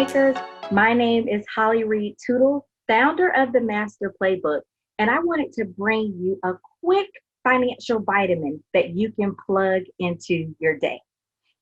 makers. My name is Holly Reid Tootle, founder of the Master Playbook, and I wanted to bring you a quick financial vitamin that you can plug into your day.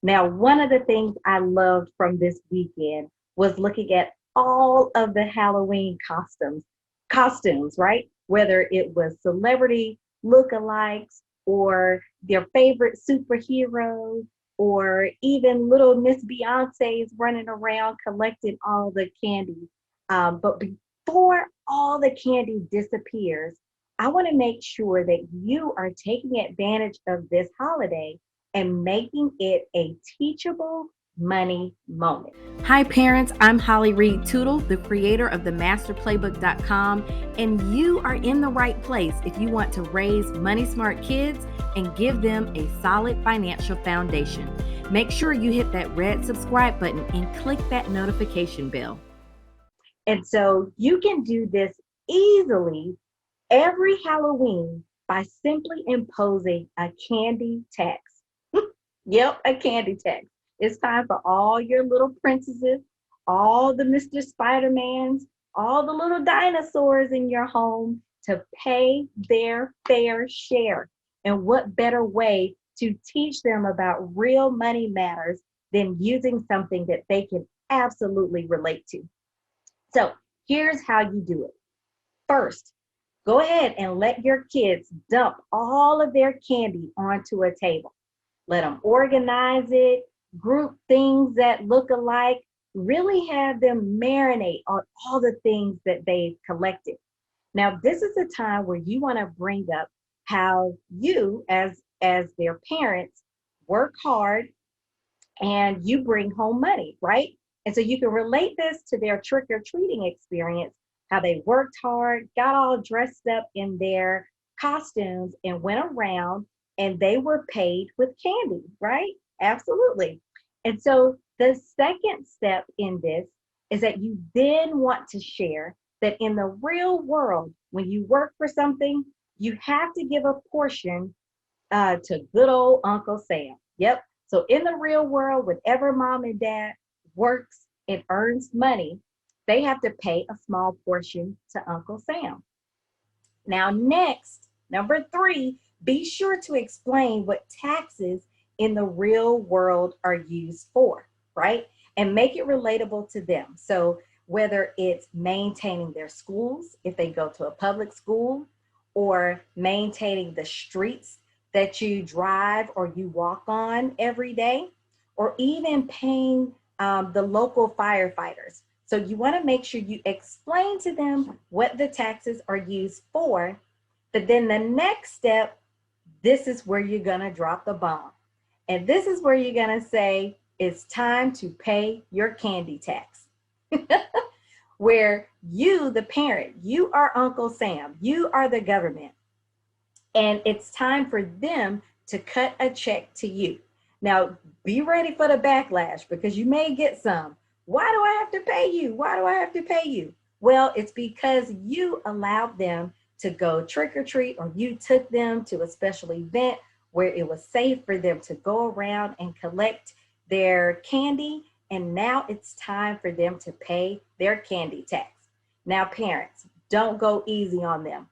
Now, one of the things I loved from this weekend was looking at all of the Halloween costumes, right? Whether it was celebrity lookalikes or their favorite superheroes or even little Miss Beyonce's running around collecting all the candy. But before all the candy disappears, I want to make sure that you are taking advantage of this holiday and making it a teachable money moment. Hi, parents. I'm Holly Reid Tootle, the creator of the masterplaybook.com, and you are in the right place if you want to raise money smart kids and give them a solid financial foundation. Make sure you hit that red subscribe button and click that notification bell. And so you can do this easily every Halloween by simply imposing a candy tax. Yep, a candy tax. It's time for all your little princesses, all the Mr. Spider-Mans, all the little dinosaurs in your home to pay their fair share. And what better way to teach them about real money matters than using something that they can absolutely relate to. So here's how you do it. First, go ahead and let your kids dump all of their candy onto a table. Let them organize it, group things that look alike, really have them marinate on all the things that they've collected. Now, this is a time where you want to bring up how you, as their parents, work hard and you bring home money, right? And so you can relate this to their trick-or-treating experience, how they worked hard, got all dressed up in their costumes and went around and they were paid with candy, right? Absolutely. And so the second step in this is that you then want to share that in the real world, when you work for something, you have to give a portion to good old Uncle Sam. Yep. So in the real world, whenever mom and dad works and earns money, they have to pay a small portion to Uncle Sam. Now, next, number 3, be sure to explain what taxes in the real world are used for, right? And make it relatable to them. So whether it's maintaining their schools, if they go to a public school, or maintaining the streets that you drive or you walk on every day, or even paying the local firefighters. So you want to make sure you explain to them what the taxes are used for, but then the next step, this is where you're going to drop the bomb. And this is where you're going to say, it's time to pay your candy tax. Where you, the parent, you are Uncle Sam, you are the government. And it's time for them to cut a check to you. Now, be ready for the backlash because you may get some. Why do I have to pay you? Why do I have to pay you? Well, it's because you allowed them to go trick or treat, or you took them to a special event where it was safe for them to go around and collect their candy. And now it's time for them to pay their candy tax. Now, parents, don't go easy on them.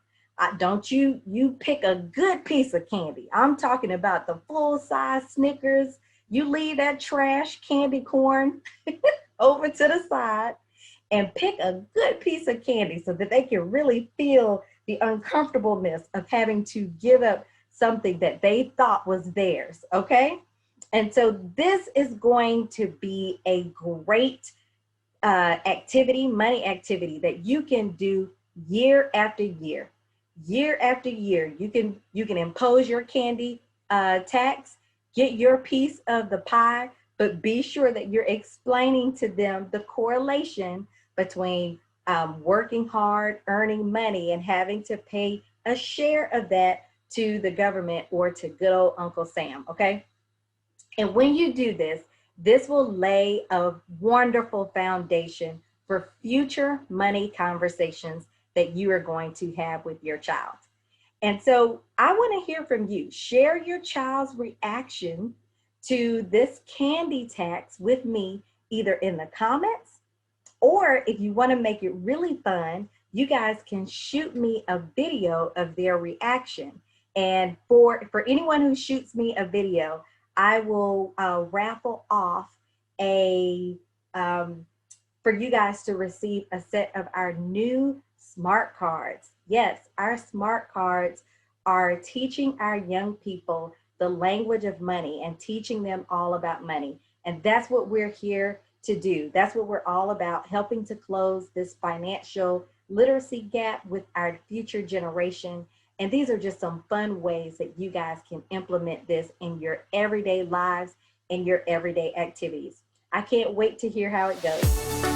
Don't you pick a good piece of candy. I'm talking about the full-size Snickers. You leave that trash candy corn over to the side and pick a good piece of candy so that they can really feel the uncomfortableness of having to give up something that they thought was theirs, okay? And so this is going to be a great activity, money activity that you can do year after year. Year after year, you can impose your candy tax, get your piece of the pie, but be sure that you're explaining to them the correlation between working hard, earning money, and having to pay a share of that to the government or to good old Uncle Sam, okay? And when you do this, this will lay a wonderful foundation for future money conversations that you are going to have with your child. And so I want to hear from you. Share your child's reaction to this candy tax with me, either in the comments Or if you want to make it really fun, you guys can shoot me a video of their reaction. And for anyone who shoots me a video, I will raffle off a for you guys to receive a set of our new smart cards. Yes, our smart cards are teaching our young people the language of money and teaching them all about money. And that's what we're here to do. That's what we're all about, helping to close this financial literacy gap with our future generation. And these are just some fun ways that you guys can implement this in your everyday lives and your everyday activities. I can't wait to hear how it goes.